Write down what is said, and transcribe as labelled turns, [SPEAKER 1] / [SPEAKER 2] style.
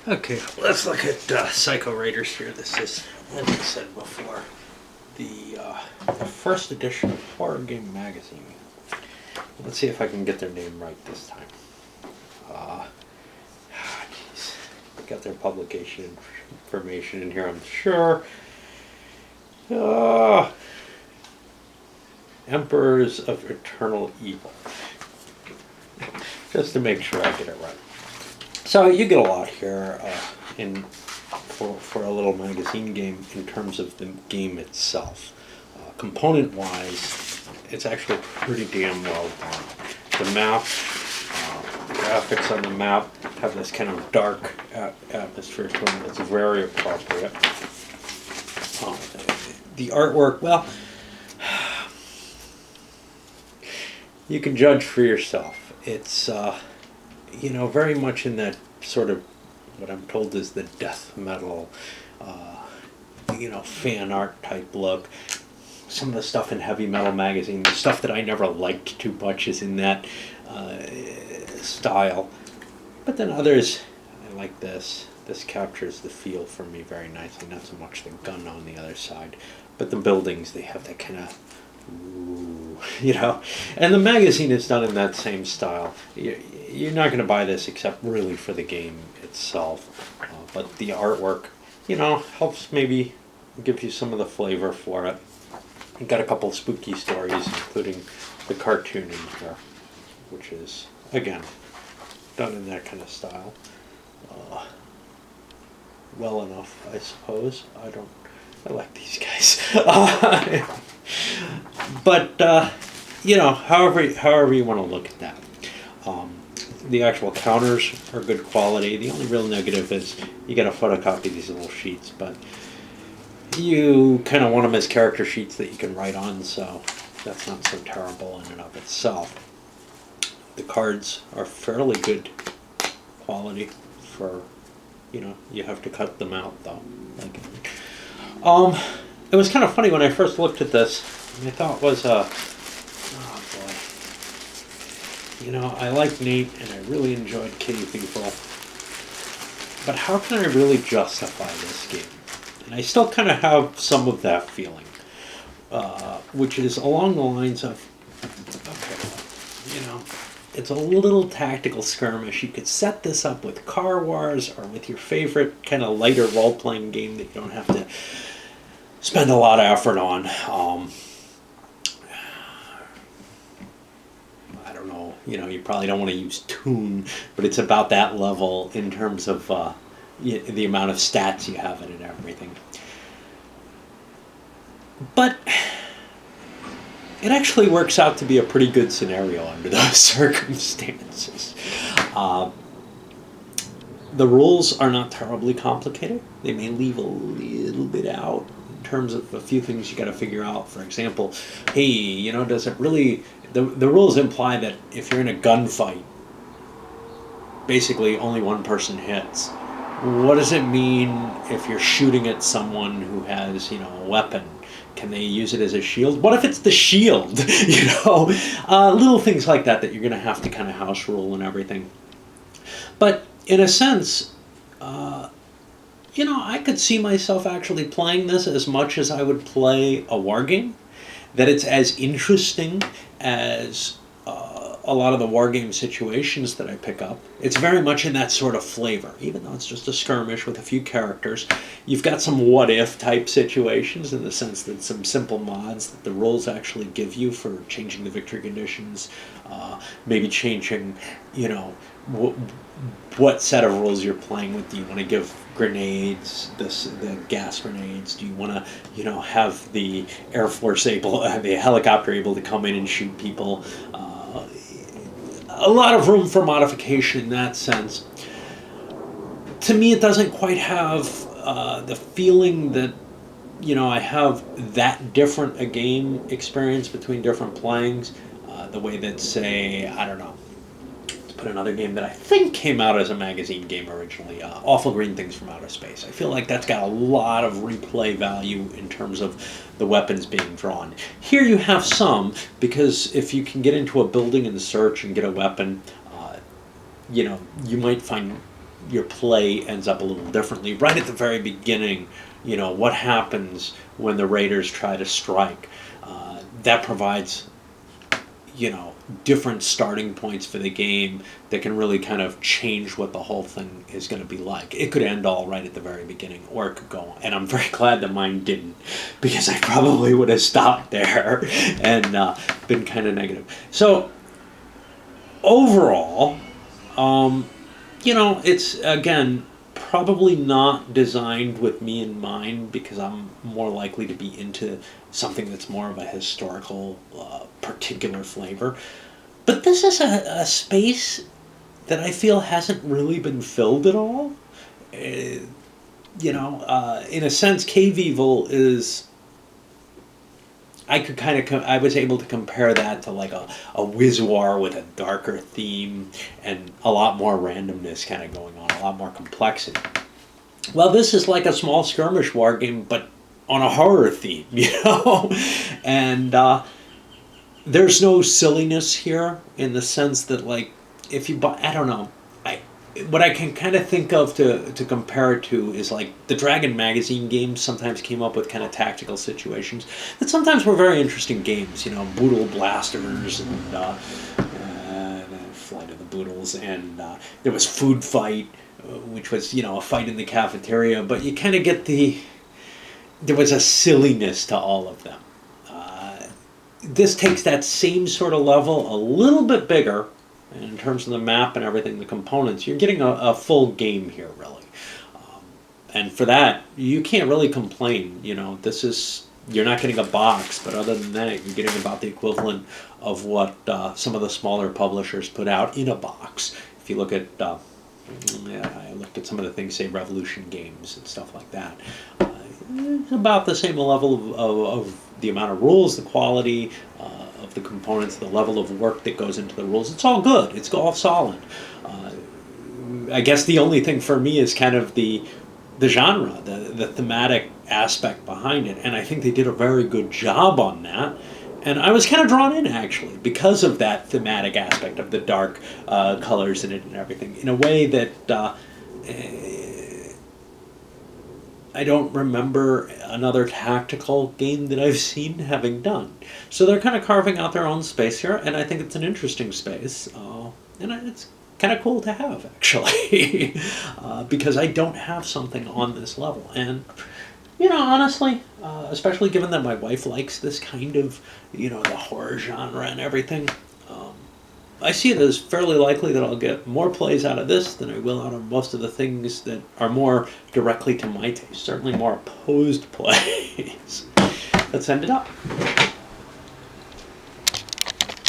[SPEAKER 1] Okay, let's look at Psycho Raiders here. This is, as I said before, the first edition of Horror Game Magazine. Let's see if I can get their name right this time. Jeez. Got their publication information in here, I'm sure. Emperors of Eternal Evil. Just to make sure I get it right. So you get a lot here for a little magazine game in terms of the game itself. Component-wise, it's actually pretty damn well done. The map, the graphics on the map have this kind of dark atmosphere to them that's very appropriate. The artwork, well, you can judge for yourself. It's very much in that sort of what I'm told is the death metal, fan art type look. Some of the stuff in Heavy Metal Magazine, the stuff that I never liked too much, is in that style. But then others, I like this. This captures the feel for me very nicely. Not so much the gun on the other side, but the buildings, they have that kind of, And the magazine is done in that same style. You're not going to buy this except really for the game itself. But the artwork, helps maybe give you some of the flavor for it. You've got a couple of spooky stories, including the cartoon in here, which is, again, done in that kind of style. Well enough, I suppose. I like these guys. But, however you want to look at that. The actual counters are good quality. The only real negative is you got to photocopy these little sheets, but you kind of want them as character sheets that you can write on, so that's not so terrible in and of itself. The cards are fairly good quality for, you have to cut them out though. It was kind of funny when I first looked at this. I thought it was I like Nate and I really enjoyed Cave People, but how can I really justify this game? And I still kind of have some of that feeling, which is along the lines of, it's a little tactical skirmish. You could set this up with Car Wars or with your favorite kind of lighter role-playing game that you don't have to spend a lot of effort on. I don't know, you probably don't want to use Toon, but it's about that level in terms of the amount of stats you have in it and everything. But it actually works out to be a pretty good scenario under those circumstances. The rules are not terribly complicated. They may leave a little bit out in terms of a few things you got to figure out. For example, hey, does it really... The rules imply that if you're in a gunfight, basically only one person hits. What does it mean if you're shooting at someone who has, a weapon? Can they use it as a shield? What if it's the shield? Little things like that you're going to have to kind of house rule and everything. But in a sense, I could see myself actually playing this as much as I would play a war game. That it's as interesting as a lot of the wargame situations that I pick up. It's very much in that sort of flavor, even though it's just a skirmish with a few characters. You've got some what-if type situations in the sense that some simple mods that the rules actually give you for changing the victory conditions, maybe changing, what set of rules you're playing with. Do you want to give grenades, the gas grenades? Do you want to, have the Air Force the helicopter able to come in and shoot people? A lot of room for modification in that sense. To me, it doesn't quite have the feeling that, I have that different a game experience between different playings. The way that, say, I don't know, put another game that I think came out as a magazine game originally, Awful Green Things from Outer Space. I feel like that's got a lot of replay value in terms of the weapons being drawn. Here you have some, because if you can get into a building and search and get a weapon, you might find your play ends up a little differently. Right at the very beginning, what happens when the raiders try to strike? That provides different starting points for the game that can really kind of change what the whole thing is going to be like. It could end all right at the very beginning, or it could go on. And I'm very glad that mine didn't, because I probably would have stopped there and been kind of negative. So overall, it's, again, probably not designed with me in mind, because I'm more likely to be into something that's more of a historical, particular flavor. But this is a space that I feel hasn't really been filled at all. In a sense, Cave Evil is... I was able to compare that to like a Wiz-War with a darker theme and a lot more randomness kind of going on, a lot more complexity. Well, this is like a small skirmish war game, but on a horror theme, And there's no silliness here, in the sense that, like, if you buy... I don't know. What I can kind of think of to compare it to is, like, the Dragon Magazine games sometimes came up with kind of tactical situations that sometimes were very interesting games, Boodle Blasters and Flight of the Boodles, and there was Food Fight, which was, a fight in the cafeteria, but you kind of get there was a silliness to all of them. This takes that same sort of level a little bit bigger, in terms of the map and everything, the components. You're getting a full game here, really. And for that, you can't really complain. You're not getting a box, but other than that, you're getting about the equivalent of what some of the smaller publishers put out in a box. If you look at, I looked at some of the things, say Revolution Games and stuff like that. It's about the same level of the amount of rules, the quality of the components, the level of work that goes into the rules. It's all good. It's all solid. I guess the only thing for me is kind of the genre, the thematic aspect behind it, and I think they did a very good job on that. And I was kind of drawn in, actually, because of that thematic aspect of the dark colors in it and everything, in a way that I don't remember another tactical game that I've seen having done. So they're kind of carving out their own space here, and I think it's an interesting space. And it's kind of cool to have, actually, because I don't have something on this level. And, honestly, especially given that my wife likes this kind of, the horror genre and everything, I see it as fairly likely that I'll get more plays out of this than I will out of most of the things that are more directly to my taste. Certainly more opposed plays. Let's end it up.